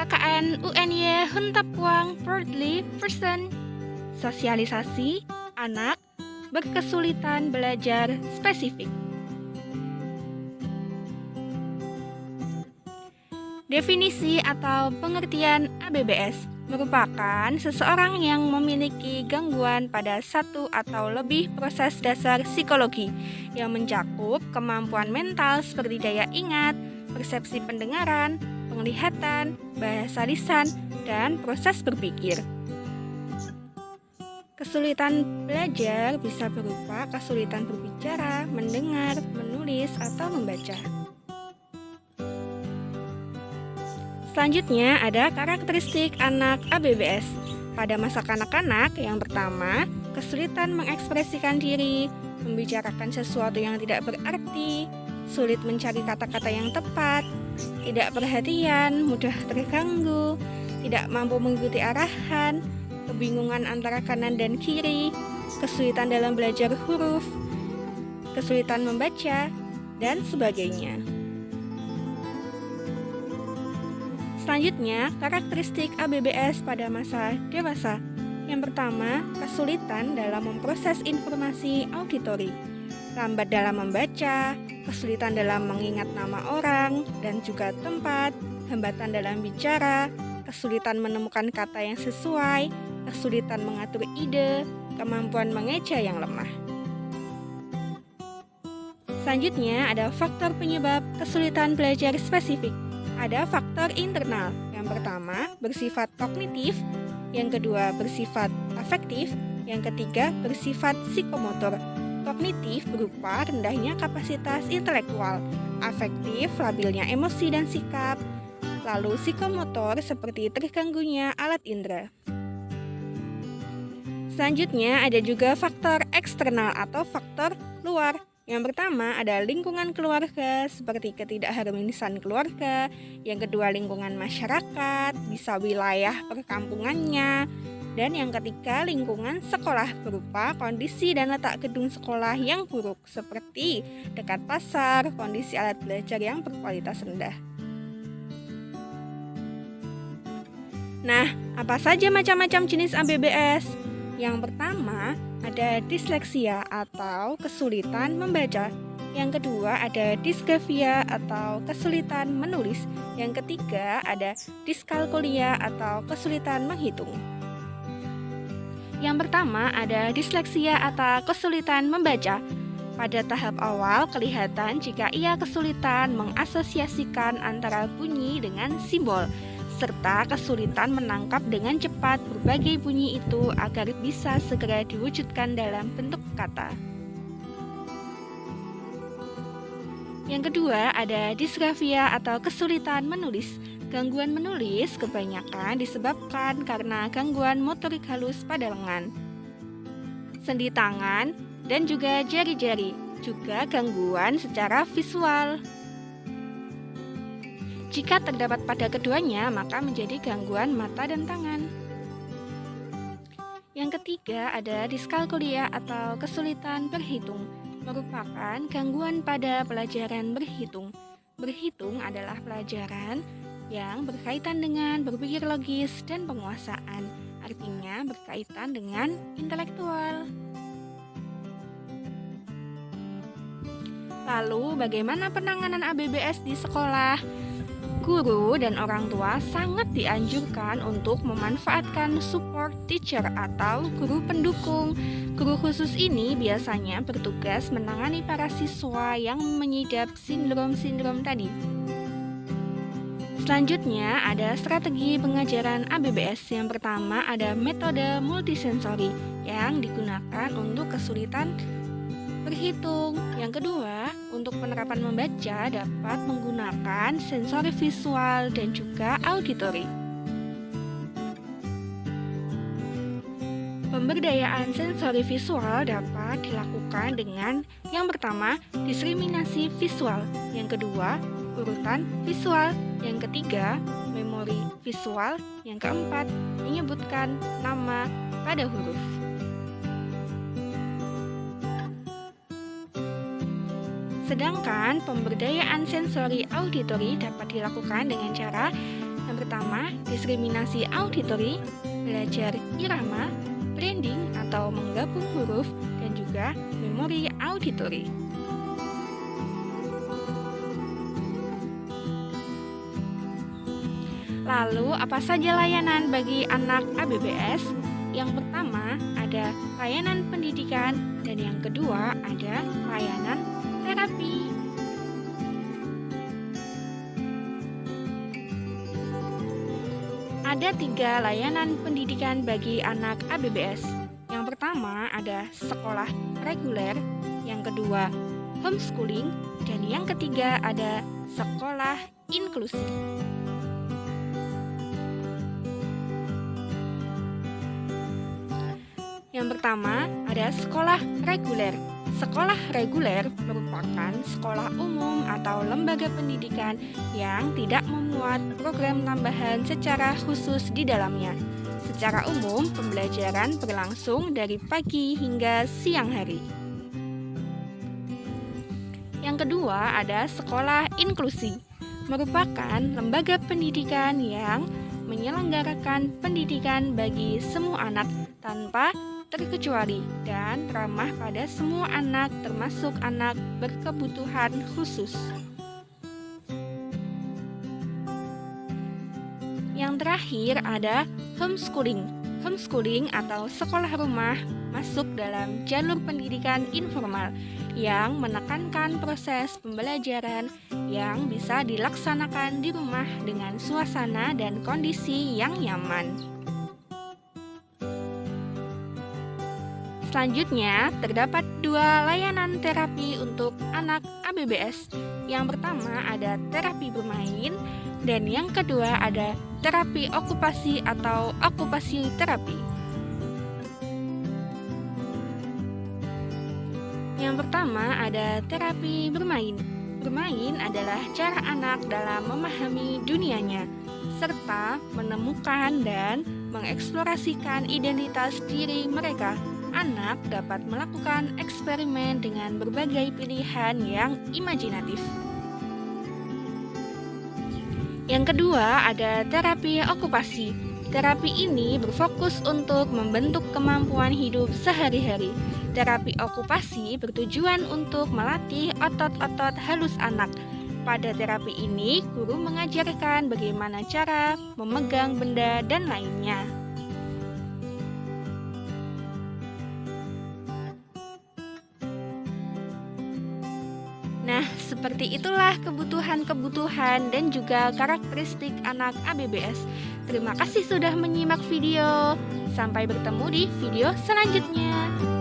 KKN UNY Huntapuang Worldly Person. Sosialisasi anak berkesulitan belajar spesifik. Definisi atau pengertian ABBS merupakan seseorang yang memiliki gangguan pada satu atau lebih proses dasar psikologi yang mencakup kemampuan mental seperti daya ingat, persepsi pendengaran, penglihatan, bahasa lisan, dan proses berpikir. Kesulitan belajar bisa berupa kesulitan berbicara, mendengar, menulis, atau membaca. Selanjutnya ada karakteristik anak ABBS. Pada masa kanak-kanak, yang pertama, kesulitan mengekspresikan diri, membicarakan sesuatu yang tidak berarti, sulit mencari kata-kata yang tepat, tidak perhatian, mudah terganggu, tidak mampu mengikuti arahan, kebingungan antara kanan dan kiri, kesulitan dalam belajar huruf, kesulitan membaca, dan sebagainya. Selanjutnya, karakteristik ABBS pada masa dewasa. Yang pertama, kesulitan dalam memproses informasi auditori, lambat dalam membaca, kesulitan dalam mengingat nama orang dan juga tempat, hambatan dalam bicara, kesulitan menemukan kata yang sesuai, kesulitan mengatur ide, kemampuan mengeja yang lemah. Selanjutnya ada faktor penyebab kesulitan belajar spesifik. Ada faktor internal. Yang pertama, bersifat kognitif, yang kedua bersifat afektif, yang ketiga bersifat psikomotor. Kognitif berupa rendahnya kapasitas intelektual, afektif labilnya emosi dan sikap, lalu psikomotor seperti terganggunya alat indera. Selanjutnya ada juga faktor eksternal atau faktor luar. Yang pertama ada lingkungan keluarga seperti ketidakharmonisan keluarga, yang kedua lingkungan masyarakat, bisa wilayah perkampungannya, dan yang ketiga lingkungan sekolah berupa kondisi dan letak gedung sekolah yang buruk seperti dekat pasar, kondisi alat belajar yang berkualitas rendah. Nah, apa saja macam-macam jenis ABBS? Yang pertama, ada disleksia atau kesulitan membaca. Yang kedua, ada disgrafia atau kesulitan menulis. Yang ketiga, ada diskalkulia atau kesulitan menghitung. Yang pertama, ada disleksia atau kesulitan membaca. Pada tahap awal, kelihatan jika ia kesulitan mengasosiasikan antara bunyi dengan simbol, serta kesulitan menangkap dengan cepat berbagai bunyi itu agar bisa segera diwujudkan dalam bentuk kata. Yang kedua, ada disgrafia atau kesulitan menulis. Gangguan menulis kebanyakan disebabkan karena gangguan motorik halus pada lengan, sendi tangan, dan juga jari-jari, juga gangguan secara visual. Jika terdapat pada keduanya, maka menjadi gangguan mata dan tangan. Yang ketiga ada diskalkulia atau kesulitan berhitung, merupakan gangguan pada pelajaran berhitung. Berhitung adalah pelajaran yang berkaitan dengan berpikir logis dan penguasaan, artinya berkaitan dengan intelektual. Lalu, bagaimana penanganan ABBS di sekolah? Guru dan orang tua sangat dianjurkan untuk memanfaatkan support teacher atau guru pendukung. Guru khusus ini biasanya bertugas menangani para siswa yang mengidap sindrom-sindrom tadi. Selanjutnya ada strategi pengajaran ABBS. Yang pertama ada metode multisensori yang digunakan untuk kesulitan berhitung. Yang kedua, untuk penerapan membaca dapat menggunakan sensori visual dan juga auditori. Pemberdayaan sensori visual dapat dilakukan dengan yang pertama, diskriminasi visual, yang kedua, urutan visual, yang ketiga, memori visual, yang keempat, menyebutkan nama pada huruf. Sedangkan pemberdayaan sensori auditori dapat dilakukan dengan cara yang Yang pertama, diskriminasi auditory, belajar irama, branding atau menggabung huruf, dan juga memori auditory. Lalu, apa saja layanan bagi anak ABBS? Yang pertama, ada layanan pendidikan, dan yang kedua, ada layanan terapi. Ada 3 layanan pendidikan bagi anak ABBS. Yang pertama, ada sekolah reguler, yang kedua, homeschooling, dan yang ketiga, ada sekolah inklusi. Yang pertama, ada sekolah reguler. Sekolah reguler merupakan sekolah umum atau lembaga pendidikan yang tidak memuat program tambahan secara khusus di dalamnya. Secara umum, pembelajaran berlangsung dari pagi hingga siang hari. Yang kedua, ada sekolah inklusi. Merupakan lembaga pendidikan yang menyelenggarakan pendidikan bagi semua anak tanpa terkecuali dan ramah pada semua anak termasuk anak berkebutuhan khusus. Yang terakhir ada homeschooling. Homeschooling atau sekolah rumah masuk dalam jalur pendidikan informal yang menekankan proses pembelajaran yang bisa dilaksanakan di rumah dengan suasana dan kondisi yang nyaman. Selanjutnya, terdapat 2 layanan terapi untuk anak ABBS. Yang pertama ada terapi bermain, dan yang kedua ada terapi okupasi atau okupasi terapi. Yang pertama ada terapi bermain. Bermain adalah cara anak dalam memahami dunianya, serta menemukan dan mengeksplorasikan identitas diri mereka. Anak dapat melakukan eksperimen dengan berbagai pilihan yang imajinatif. Yang kedua ada terapi okupasi. Terapi ini berfokus untuk membentuk kemampuan hidup sehari-hari. Terapi okupasi bertujuan untuk melatih otot-otot halus anak. Pada terapi ini, guru mengajarkan bagaimana cara memegang benda dan lainnya. Nah, seperti itulah kebutuhan-kebutuhan dan juga karakteristik anak ABBS. Terima kasih sudah menyimak video. Sampai bertemu di video selanjutnya.